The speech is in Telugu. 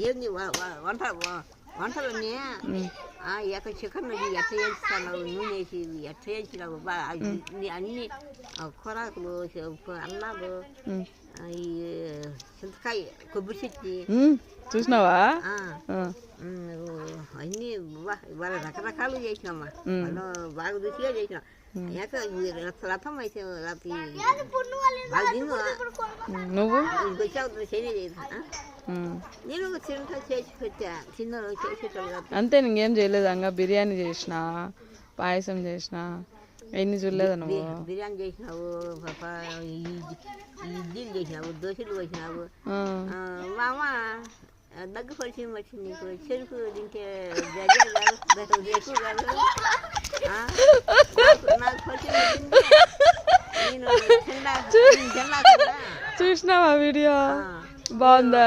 ఏంది వంటలన్నీ ఎక్కడ చికెన్ ఎట్లా చేస్తాను నూనె వేసి ఎట్లా చేసినావు అన్ని కూరాకులు అన్నాలు ఈ చింతకాయ కొబ్బరి చెట్టు చూసినావా అన్నీ వాళ్ళ రకరకాలు చేసినామా బాగా రుచిగా చేసినాం రథం అయితే బాగా తిను నువ్వు వచ్చావు చేయలేదు నేను తింటా చేసి పెట్టా చిన్న చేసేటోళ్ళు అంతే ఇంకేం చేయలేదు అంగా బిర్యానీ చేసిన పాయసం చేసిన ఎన్ని చూడలేదు నువ్వు బిర్యానీ చేసినావు ఇడ్లీలు చేసినావు దోశలు పోసినావు మామ దగ్గు పరిచయం వచ్చింది నీకు చెరుకు తింటే ఎక్కువ కాదు నాకు పరిచయం వచ్చింది నేను చూసినావా వీడియో బాగుందా?